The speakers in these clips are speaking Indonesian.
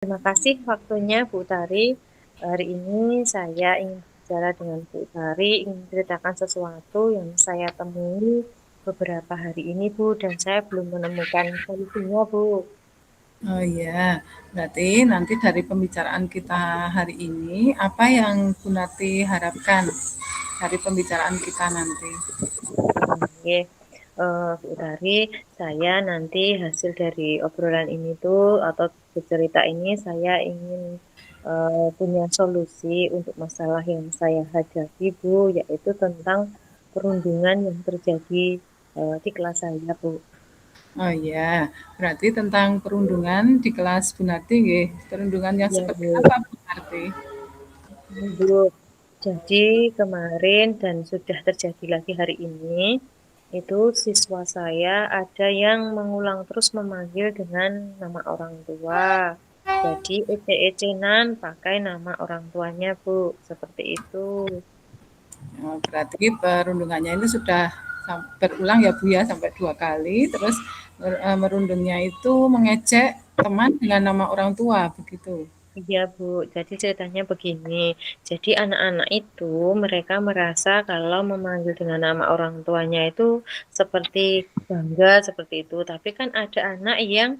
Terima kasih waktunya Bu Tari. Hari ini saya ingin bicara dengan Bu Tari, ingin menceritakan sesuatu yang saya temui beberapa hari ini, Bu, dan saya belum menemukan solusinya, Bu. Oh iya, berarti nanti dari pembicaraan kita hari ini, apa yang Bu Nati harapkan dari pembicaraan kita nanti? Oke, Bu Tari, saya nanti hasil dari obrolan ini tuh atau bercerita ini saya ingin punya solusi untuk masalah yang saya hadapi, Bu, yaitu tentang perundungan yang terjadi di kelas saya, Bu. Oh iya, berarti tentang perundungan di kelas Bu Nati, nggih. Perundungan yang Ya, seperti Bu. apa Bu Nati? Bu. Jadi kemarin dan sudah terjadi lagi hari ini, itu siswa saya ada yang mengulang terus memanggil dengan nama orang tua. Jadi ece-ecenan pakai nama orang tuanya, Bu. Seperti itu. Oh, berarti perundungannya ini sudah berulang ya Bu ya, sampai 2 kali. Terus merundungnya itu mengejek teman dengan nama orang tua, begitu. Iya, Bu. Jadi ceritanya begini. Jadi anak-anak itu mereka merasa kalau memanggil dengan nama orang tuanya itu seperti bangga seperti itu. Tapi kan ada anak yang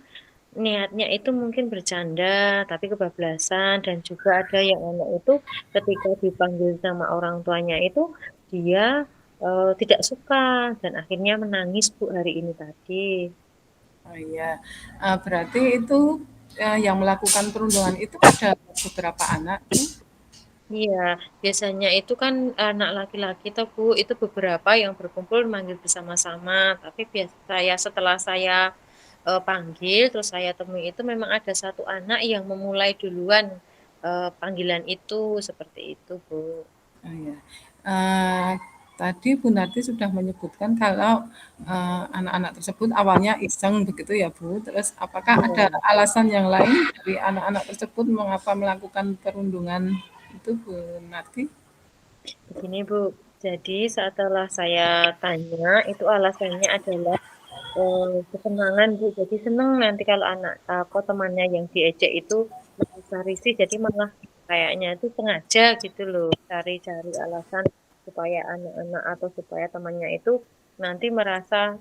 niatnya itu mungkin bercanda, tapi kebablasan, dan juga ada yang anak itu ketika dipanggil sama orang tuanya itu dia tidak suka dan akhirnya menangis Bu hari ini tadi. Oh iya, berarti itu, yang melakukan perundungan itu ada beberapa anak tuh? Iya, biasanya itu kan anak laki-laki tuh Bu, itu beberapa yang berkumpul manggil bersama-sama. Tapi biasa setelah saya panggil, terus saya temui itu memang ada satu anak yang memulai duluan panggilan itu seperti itu Bu. Oh iya. Eee, Tadi Bu Narti sudah menyebutkan kalau, anak-anak tersebut awalnya iseng begitu ya Bu, terus apakah ada Iya. alasan yang lain dari anak-anak tersebut mengapa melakukan perundungan itu Bu Narti? Begini Bu, jadi setelah saya tanya, itu alasannya adalah kesenangan Bu. Jadi seneng nanti kalau anak apa temannya yang diejek itu merasa risih, jadi malah kayaknya itu sengaja gitu loh, cari-cari alasan supaya anak-anak atau supaya temannya itu nanti merasa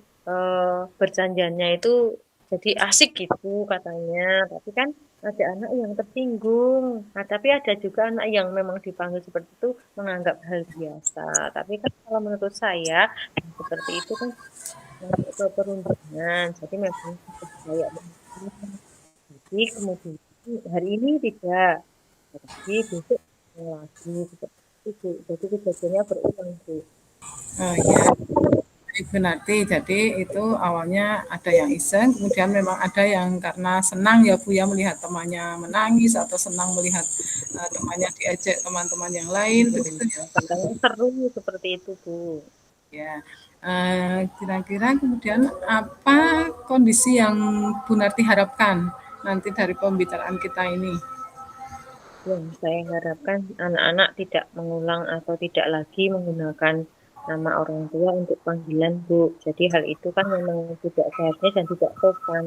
berjanjiannya itu jadi asik gitu katanya. Tapi kan ada anak yang tersinggung. Nah, tapi ada juga anak yang memang dipanggil seperti itu menganggap hal biasa. Tapi kan kalau menurut saya seperti itu kan masuk ke perundungan. Jadi memang sudah kayak begitu. Jadi kemudian hari ini tidak, tapi besok lagi seperti itu. Jadi kejadiannya berulang Bu. Oh iya, baik Bu Narti, jadi itu awalnya ada yang iseng, kemudian memang ada yang karena senang ya Bu ya melihat temannya menangis atau senang melihat, temannya diejek teman-teman yang lain begitu ya? Katanya seru seperti itu Bu. Ya, kira-kira kemudian apa kondisi yang Bu Narti harapkan nanti dari pembicaraan kita ini? Yang saya harapkan anak-anak tidak mengulang atau tidak lagi menggunakan nama orang tua untuk panggilan Bu. Jadi hal itu kan memang tidak seharusnya dan tidak sopan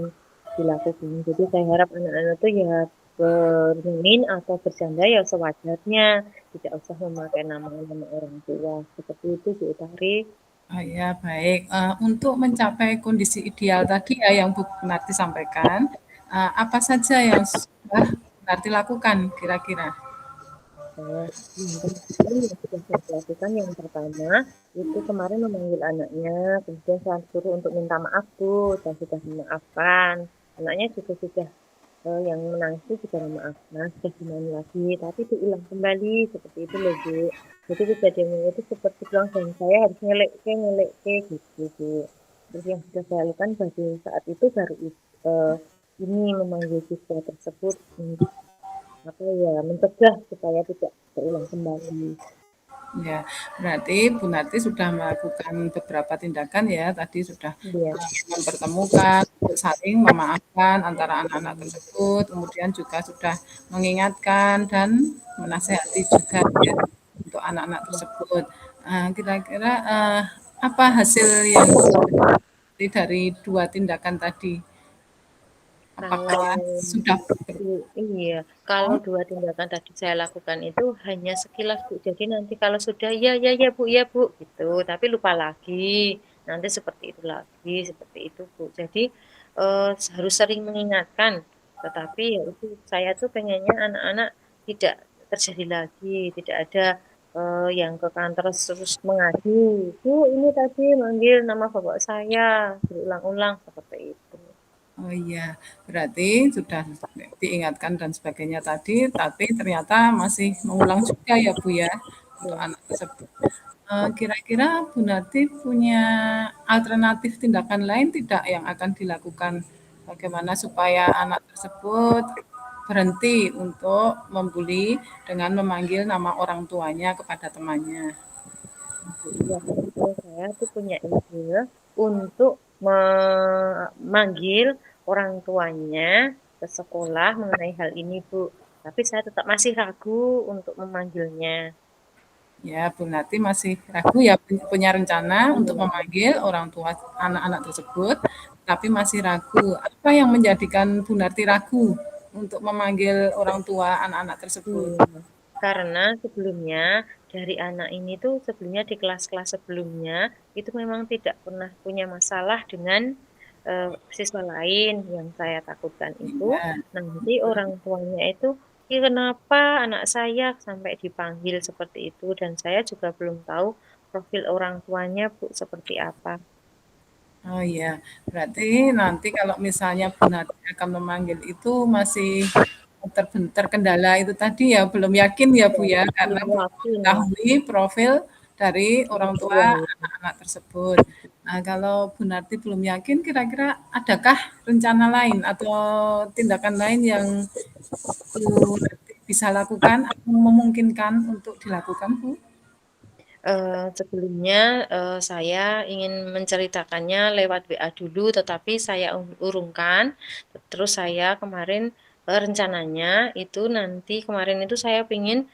dilakukan. Jadi saya harap anak-anak itu ya bermain atau bercanda ya sewajarnya, tidak usah memakai nama-nama orang tua. Seperti itu Bu Utari. Oh ya, baik. Untuk mencapai kondisi ideal tadi ya yang Bu Narti sampaikan, apa saja yang sudah Bu Narti lakukan kira-kira? Nah, yang penting yang sudah saya lakukan yang pertama itu kemarin memanggil anaknya, kemudian saya suruh untuk minta maaf tuh, dan sudah memaafkan. Anaknya juga sudah yang menangis itu juga maaf, nah sudah gimana lagi, tapi diulang kembali seperti itu loh Bu. Jadi kejadiannya itu seperti pulang dan saya harus ngelek ke gitu Bu. Terus yang sudah saya lakukan pada saat itu baru ini memanggil siswa tersebut apa ya mencegah supaya tidak terulang kembali. Ya, berarti Bu Narti sudah melakukan beberapa tindakan ya, tadi sudah Iya, mempertemukan, untuk saling memaafkan antara anak-anak tersebut, kemudian juga sudah mengingatkan dan menasehati juga ya untuk anak-anak tersebut. Kira-kira apa hasil yang dari dua tindakan tadi? Kalau Apakah sudah iya, kalau dua tindakan tadi saya lakukan itu hanya sekilas Bu. Jadi nanti kalau sudah ya Bu ya Bu gitu, tapi lupa lagi. Nanti seperti itu lagi, seperti itu Bu. Jadi eh, harus sering mengingatkan. Tetapi ya itu saya tuh pengennya anak-anak tidak terjadi lagi, tidak ada yang ke kantor terus mengadu. Bu, ini tadi manggil nama bapak saya berulang-ulang seperti itu. Oh iya, berarti sudah diingatkan dan sebagainya tadi, tapi ternyata masih mengulang juga ya Bu ya untuk Ya. anak tersebut. Kira-kira Bu Nati punya alternatif tindakan lain tidak yang akan dilakukan bagaimana supaya anak tersebut berhenti untuk membuli dengan memanggil nama orang tuanya kepada temannya. Iya, kalau saya tuh punya ide untuk memanggil orang tuanya ke sekolah mengenai hal ini, Bu. Tapi saya tetap masih ragu untuk memanggilnya. Ya, Bu Nati masih ragu ya punya rencana untuk Iya, memanggil orang tua anak-anak tersebut, tapi masih ragu. Apa yang menjadikan Bu Nati ragu untuk memanggil orang tua anak-anak tersebut? iya. Karena sebelumnya dari anak ini tuh sebelumnya di kelas-kelas sebelumnya itu memang tidak pernah punya masalah dengan eh, siswa lain yang saya takutkan itu Ya, nanti orang tuanya itu, "Ih, kenapa anak saya sampai dipanggil seperti itu?" Dan saya juga belum tahu profil orang tuanya Bu seperti apa. oh iya, berarti nanti kalau misalnya Bu Nati akan memanggil itu masih terkendala itu tadi ya, belum yakin ya Bu Ya, ya, karena belum belum yakin. mengetahui profil dari orang tua Iya, anak-anak tersebut. Nah, kalau Bu Nati belum yakin, kira-kira adakah rencana lain atau tindakan lain yang Bu Nati bisa lakukan atau memungkinkan untuk dilakukan, Bu? Sebelumnya saya ingin menceritakannya lewat WA dulu, tetapi saya urungkan. Terus saya kemarin rencananya itu nanti kemarin itu saya ingin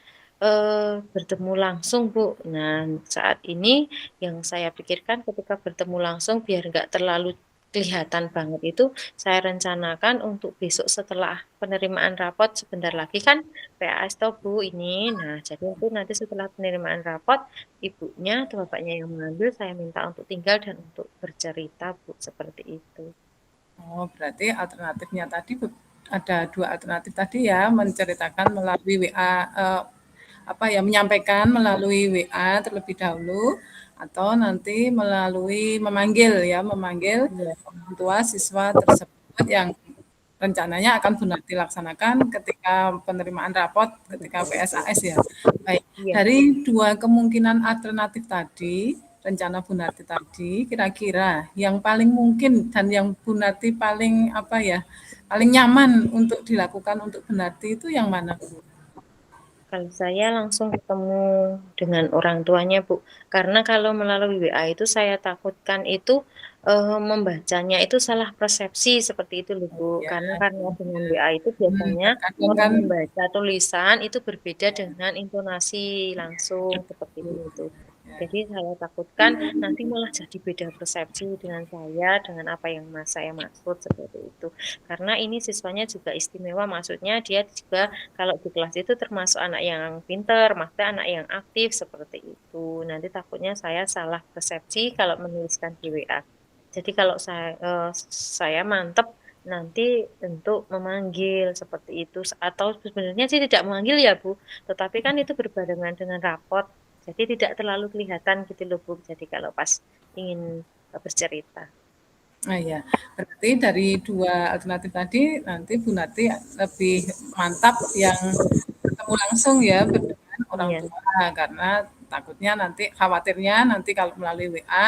bertemu langsung, Bu. Nah, saat ini yang saya pikirkan ketika bertemu langsung biar nggak terlalu kelihatan banget itu, saya rencanakan untuk besok setelah penerimaan rapot sebentar lagi kan PAS toh Bu ini. Nah, jadi itu nanti setelah penerimaan rapot ibunya atau bapaknya yang mengambil, saya minta untuk tinggal dan untuk bercerita, Bu, seperti itu. Oh, berarti alternatifnya tadi ada dua alternatif tadi ya, menceritakan melalui WA, apa ya, menyampaikan melalui WA terlebih dahulu, atau nanti melalui memanggil ya, memanggil Iya, orang tua siswa tersebut yang rencananya akan Bu Nati laksanakan ketika penerimaan rapot ketika PSAS ya. Baik, iya. dari dua kemungkinan alternatif tadi, rencana Bu Nati tadi, kira-kira yang paling mungkin dan yang Bu Nati paling apa ya, paling nyaman untuk dilakukan untuk Bu Nati itu yang mana, Bu? Kalau saya langsung ketemu dengan orang tuanya, Bu. Karena kalau melalui WA itu saya takutkan itu membacanya itu salah persepsi seperti itu loh, Bu. Ya, Karena dengan WA itu biasanya terkadang orang kan membaca tulisan itu berbeda dengan intonasi langsung seperti itu. ya, Jadi saya takutkan nanti malah jadi beda persepsi dengan saya, dengan apa yang saya maksud seperti itu. Karena ini siswanya juga istimewa, maksudnya dia juga kalau di kelas itu termasuk anak yang pinter, maksudnya anak yang aktif seperti itu. Nanti takutnya saya salah persepsi kalau menuliskan di WA. Jadi kalau saya mantep nanti untuk memanggil seperti itu atau sebenarnya sih tidak memanggil ya Bu, tetapi kan itu berbarengan dengan rapot. Jadi tidak terlalu kelihatan gitu loh Bu. Jadi kalau pas ingin bercerita. ah, ya, berarti dari dua alternatif tadi nanti Bu Nati lebih mantap yang ketemu langsung ya dengan orang Iya, tua karena takutnya nanti khawatirnya nanti kalau melalui WA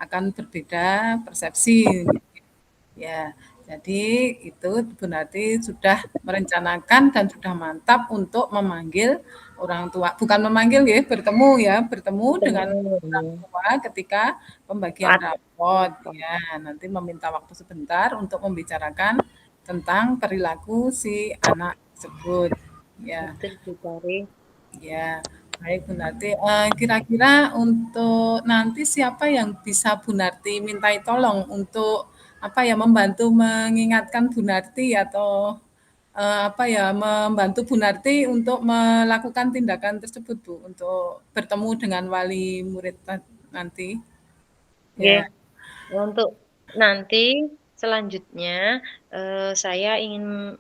akan berbeda persepsi. Ya, jadi itu Bu Nati sudah merencanakan dan sudah mantap untuk memanggil orang tua. Bukan memanggil ya, bertemu dengan ketemu orang ya. tua ketika pembagian Saat rapot. apa? Ya, nanti meminta waktu sebentar untuk membicarakan tentang perilaku si anak tersebut. Ya, Betul dicari. ya, baik Bu Narti. Kira-kira untuk nanti siapa yang bisa Bu Narti mintai tolong untuk apa ya, membantu mengingatkan Bu Narti atau, apa ya, membantu Bu Narti untuk melakukan tindakan tersebut, Bu, untuk bertemu dengan wali murid nanti. Nggih. Ya, Untuk nanti selanjutnya saya ingin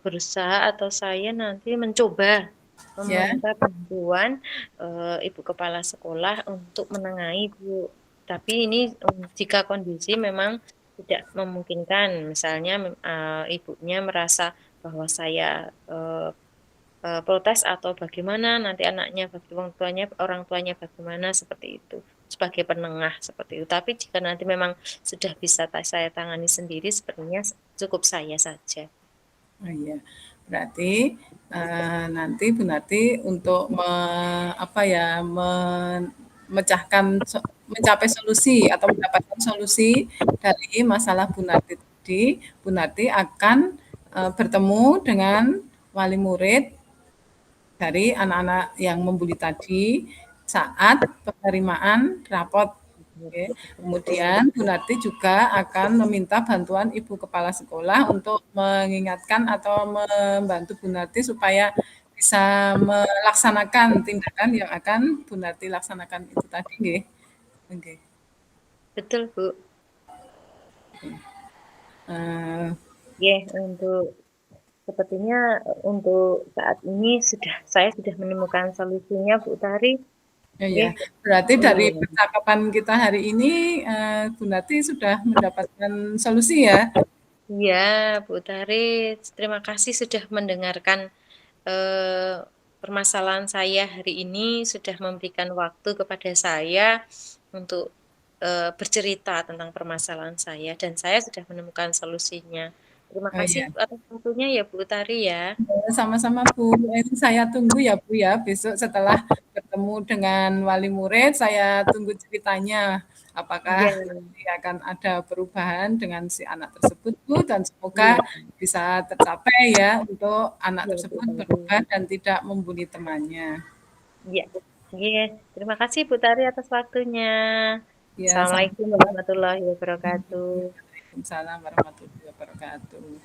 berusaha atau saya nanti mencoba ya. meminta bantuan ibu kepala sekolah untuk menengahi Bu. Tapi ini jika kondisi memang tidak memungkinkan, misalnya ibunya merasa bahwa saya protes atau bagaimana nanti anaknya bagi orang tuanya bagaimana seperti itu sebagai penengah seperti itu. Tapi jika nanti memang sudah bisa saya tangani sendiri, sepertinya cukup saya saja. Oh iya, berarti, nanti Bu Nati untuk apa ya, mencapai solusi atau mendapatkan solusi dari masalah Bu Nati tadi, Bu Nati akan, bertemu dengan wali murid dari anak-anak yang membuli tadi saat penerimaan rapot. Oke. Kemudian Bu Narti juga akan meminta bantuan Ibu Kepala Sekolah untuk mengingatkan atau membantu Bu Narti supaya bisa melaksanakan tindakan yang akan Bu Narti laksanakan itu tadi, nggih. Oke. Betul, Bu. Eh, Ya, untuk sepertinya untuk saat ini saya sudah menemukan solusinya, Bu Tari. Oke. ya, berarti dari Iya. percakapan kita hari ini, Bu Narti sudah mendapatkan solusi ya? Iya, Bu Tari, terima kasih sudah mendengarkan eh, permasalahan saya hari ini, sudah memberikan waktu kepada saya untuk bercerita tentang permasalahan saya, dan saya sudah menemukan solusinya. Terima Oh kasih ya. atas waktunya ya, Bu Tari ya. Sama-sama Bu, ini saya tunggu ya Bu ya, besok setelah bertemu dengan wali murid, saya tunggu ceritanya. Apakah Iya, nanti akan ada perubahan dengan si anak tersebut Bu, dan semoga iya, bisa tercapai ya untuk anak iya, Bu tersebut Tari. berubah dan tidak membuli temannya. Iya, iya. Terima kasih Bu Tari atas waktunya. Ya, sama. Assalamualaikum warahmatullahi wabarakatuh. Waalaikumsalam warahmatullahi wabarakatuh.